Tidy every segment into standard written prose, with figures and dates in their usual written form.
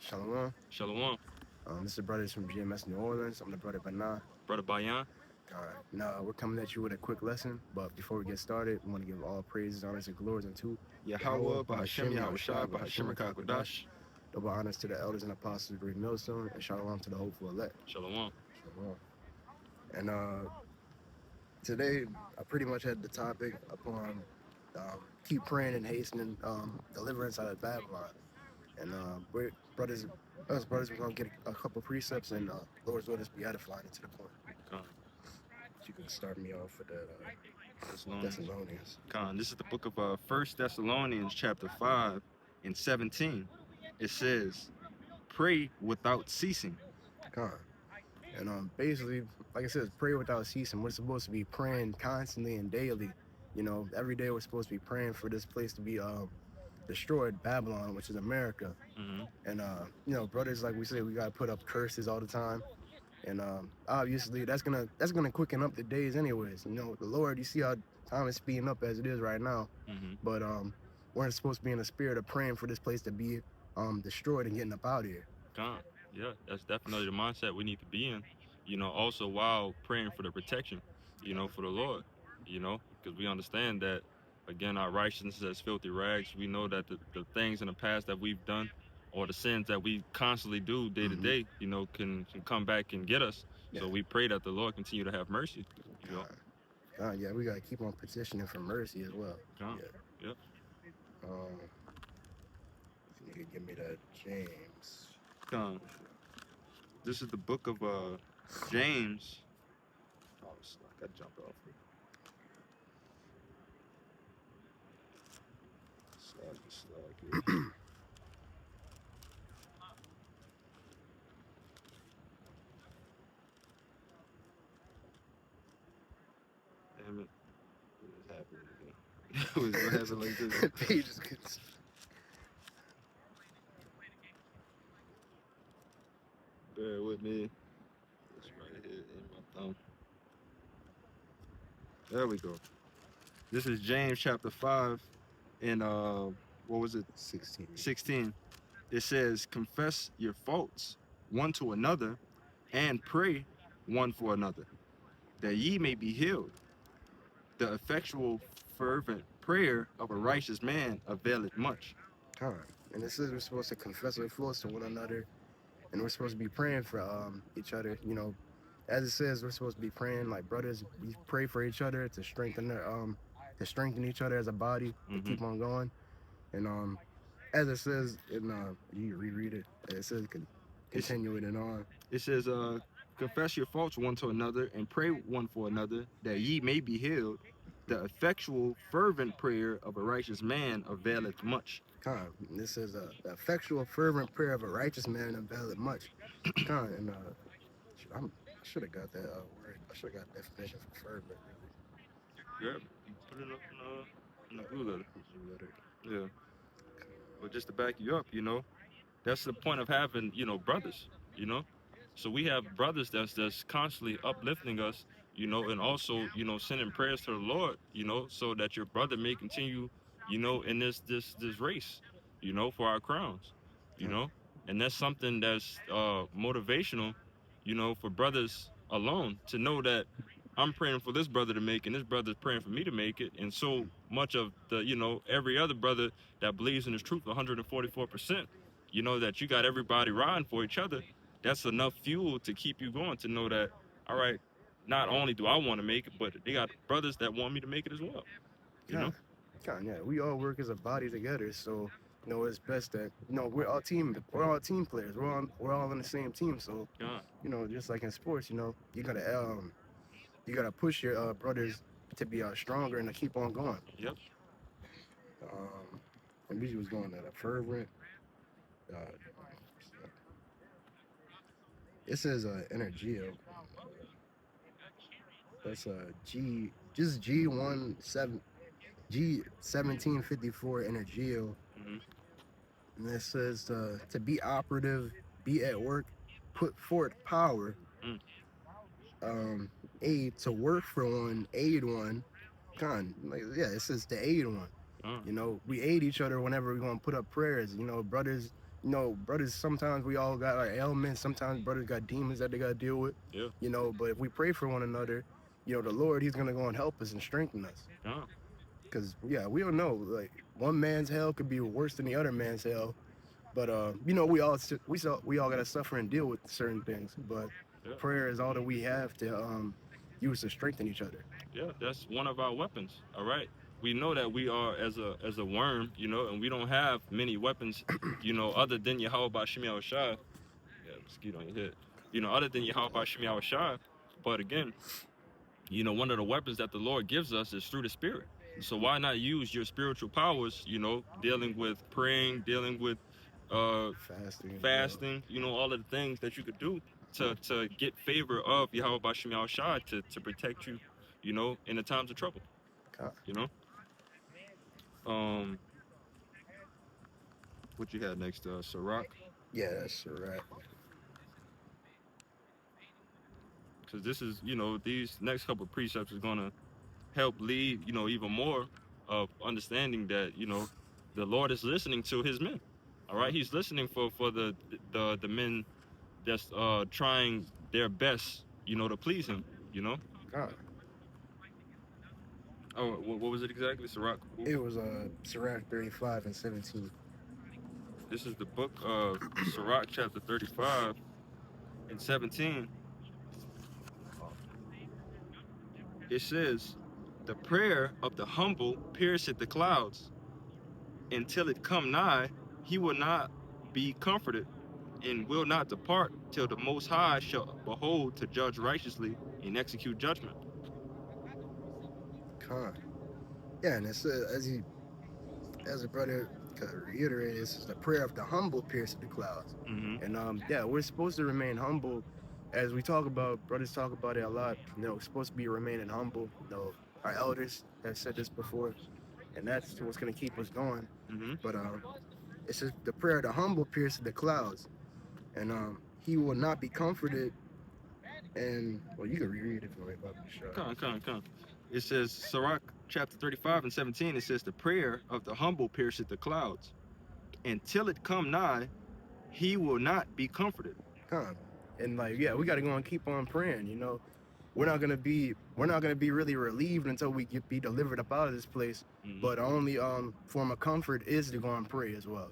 Shalom. Shalom. This is the brothers from GMS New Orleans. I'm the brother Bana. Brother Bayan. Now we're coming at you with a quick lesson, but before we get started, we want to give all praises, honors, and glories unto Yahweh, Bahashem, Yahushua, Bahashem, Kakodash. Double honors to the elders and apostles of Great Millstone, and shalom to the hopeful elect. Shalom. Shalom. And today, I pretty much had the topic upon keep praying and hastening deliverance out of Babylon. And us brothers, we're going to get a couple precepts, and Lord's will just be edifying into the point. You can start me off with that Thessalonians. This is the book of 1 Thessalonians chapter 5 and 17. It says, pray without ceasing. And basically, like I said, pray without ceasing. We're supposed to be praying constantly and daily. You know, every day we're supposed to be praying for this place to be destroyed, Babylon, which is America. And brothers, like we say, we gotta put up curses all the time. And obviously that's gonna quicken up the days anyways. You know, the Lord, you see how time is speeding up as it is right now. But we're supposed to be in the spirit of praying for this place to be destroyed and getting up out of here. Yeah, that's definitely the mindset we need to be in. You know, also while praying for the protection, you know, for the Lord, you know, because we understand that, again, our righteousness is as filthy rags. We know that the things in the past that we've done, or the sins that we constantly do day to day, you know, can come back and get us. Yeah. So we pray that the Lord continue to have mercy. You know? Yeah, we gotta keep on petitioning for mercy as well. Yeah. You can give me that James. This is the book of James. Oh, I got jumped off. Damn it. What is happening again? What happened like this? Pages gets... Bear with me. It's right here in my thumb. There we go. This is James chapter 5 and what was it? 16. It says, confess your faults one to another and pray one for another, that ye may be healed. The effectual fervent prayer of a righteous man availeth much. And it says we're supposed to confess our faults to one another, and we're supposed to be praying for each other. You know, as it says, we're supposed to be praying like brothers. We pray for each other to strengthen each other as a body to keep on going. And as it says in you reread it. It says continue it and on. It says confess your faults one to another and pray one for another, that ye may be healed. The effectual fervent prayer of a righteous man availeth much. This is the effectual fervent prayer of a righteous man availeth much. And I should have got that word. I should have got definition for fervent. Yeah, put it up in the blue letter. Yeah. But just to back you up, you know, that's the point of having, you know, brothers, you know. So we have brothers that's constantly uplifting us, you know, and also, you know, sending prayers to the Lord, you know, so that your brother may continue, you know, in this race, you know, for our crowns, you know. And that's something that's motivational, you know, for brothers alone to know that I'm praying for this brother to make it, and this brother's praying for me to make it. And so much of the, you know, every other brother that believes in his truth, 144%, you know, that you got everybody riding for each other. That's enough fuel to keep you going, to know that, all right, not only do I want to make it, but they got brothers that want me to make it as well. You know? Yeah, we all work as a body together, so you know it's best that we're all team players. We're all on the same team. So you know, just like in sports, you know, you gotta push your brothers to be stronger and to keep on going. Yep. And we was going at a fervent. It says Energio. That's G1754 Energio. And it says to be operative, be at work, put forth power. Aid, to work for one, aid one. It says to aid one. You know, we aid each other whenever we're gonna put up prayers. You know, brothers, you know, brothers, sometimes we all got our ailments. Sometimes brothers got demons that they got to deal with. Yeah. You know, but if we pray for one another, you know, the Lord, He's gonna go and help us and strengthen us. Yeah. Cause yeah, we don't know. Like one man's hell could be worse than the other man's hell. But you know, we all gotta suffer and deal with certain things. But Yeah. prayer is all that we have to use to strengthen each other. Yeah, that's one of our weapons. All right. We know that we are as a worm, you know, and we don't have many weapons, you know, other than Yahweh Bashim Shai. Yeah, mosquito on your head. You know, other than Yahweh Bashim Shai. But again, you know, one of the weapons that the Lord gives us is through the Spirit. So why not use your spiritual powers, you know, dealing with praying, dealing with Fasting. fasting, you know, all of the things that you could do to get favor of Yahweh Bashim Shai to protect you, you know, in the times of trouble. God. You know, what you had next? Sirach, Yeah, that's right. because this is, you know, these next couple of precepts is gonna help lead, you know, even more of understanding that, you know, the Lord is listening to His men. All right, He's listening for the men that's trying their best, you know, to please Him. You know. God. Oh, what was it exactly, Sirach? It was Sirach 35 and 17. This is the book of Sirach, chapter 35 and 17. It says, "The prayer of the humble pierceth the clouds. Until it come nigh, he will not be comforted, and will not depart till the Most High shall behold to judge righteously and execute judgment." God. Yeah, and it's as a brother reiterated, this is the prayer of the humble piercing the clouds. Mm-hmm. And yeah, we're supposed to remain humble, as we talk about. Brothers talk about it a lot. You know, we're supposed to be remaining humble. You know, our elders have said this before, and that's what's gonna keep us going. Mm-hmm. But it's just the prayer of the humble piercing the clouds, and he will not be comforted. And well, you can reread it for me, Bobby. Sure. Come. It says, Sirach chapter 35 and 17, it says, "The prayer of the humble pierceth the clouds. Until it come nigh, he will not be comforted." Come. And like, yeah, we got to go and keep on praying. You know, we're not gonna be really relieved until we be delivered up out of this place. Mm-hmm. But our only form of comfort is to go and pray as well.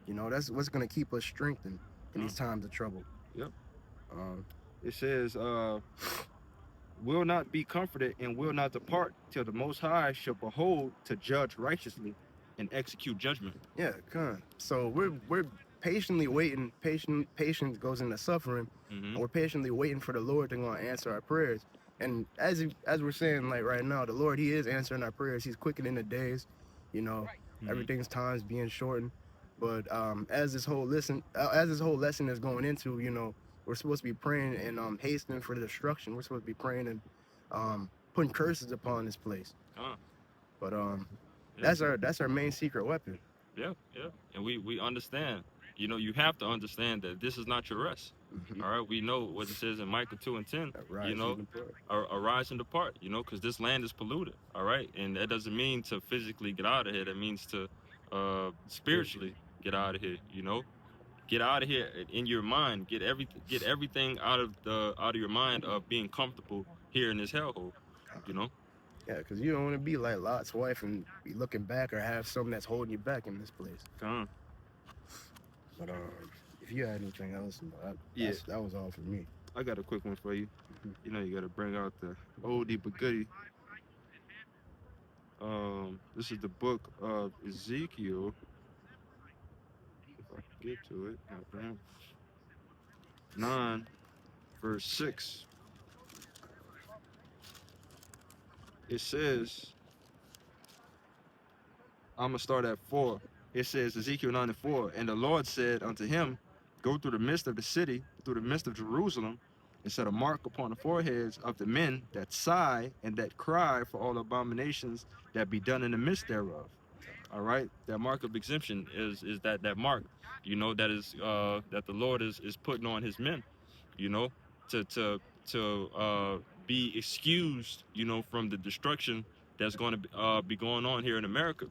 You know, that's what's gonna keep us strengthened in these times of trouble. Yep. Um, It says, "Will not be comforted and will not depart till the Most High shall behold to judge righteously and execute judgment." yeah, come. So we're patiently waiting. Patience goes into suffering. Mm-hmm. And we're patiently waiting for the Lord to go and answer our prayers. And as we're saying, like right now, the Lord, He is answering our prayers. He's quickening the days. You know, everything's time's being shortened. But as this whole lesson is going into, you know, we're supposed to be praying and hastening for the destruction. We're supposed to be praying and putting curses upon this place. But Yeah. that's our main secret weapon. Yeah. And we understand. You know, you have to understand that this is not your rest. Mhm. All right. We know what it says in Micah 2 and 10. Arise You know, and depart. arise and depart. You know, because this land is polluted. All right. And that doesn't mean to physically get out of here. That means to spiritually get out of here. You know, get out of here in your mind. Get everything out of your mind of being comfortable here in this hellhole. You know. Yeah, because you don't want to be like Lot's wife and be looking back or have something that's holding you back in this place. But if you had anything else, that was all for me. I got a quick one for you. You know, you got to bring out the oldie but goodie. This is the book of Ezekiel. If I can get to it, 9, verse 6. It says, I'm going to start at 4. It says, Ezekiel 9 and 4, "And the Lord said unto him, Go through the midst of the city, through the midst of Jerusalem, and set a mark upon the foreheads of the men that sigh and that cry for all abominations that be done in the midst thereof." All right, that mark of exemption is that mark, you know, that is that the Lord is putting on His men, you know, to be excused, you know, from the destruction that's going to be going on here in America.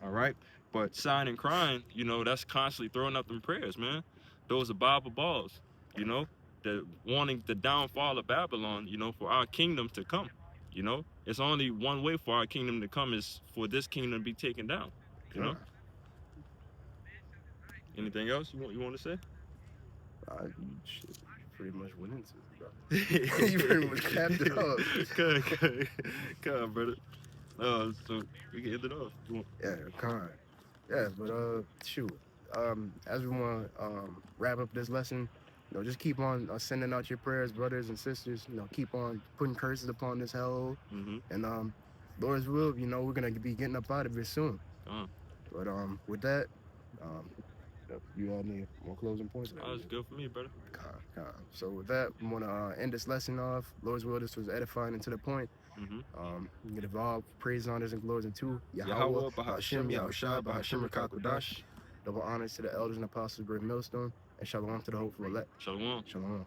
All right, But sighing and crying, that's constantly throwing up them prayers, man. Those are Bible balls, that wanting the downfall of Babylon, for our kingdom to come. It's only one way for our kingdom to come is for this kingdom to be taken down. Anything else you want to say? Shit, you pretty much went into it, bro. You pretty much capped it up. Come, brother. So we can end it off. Yeah, con. Yeah, but shoot. As we want to wrap up this lesson, just keep on sending out your prayers, brothers and sisters. Keep on putting curses upon this hellhole, and Lord's will, we're gonna be getting up out of here soon. But with that, you all need more closing points? That was good for me, brother. So with that, we want to end this lesson off. Lord's will, this was edifying and to the point. We get evolved, praise, honors, and glories into Yahweh, Bahashim, Yahushua, Bahashim, Rakakwadash. Double honors to the elders and apostles of Great Millstone, and shalom to the hopeful elect. Shalom. Shalom.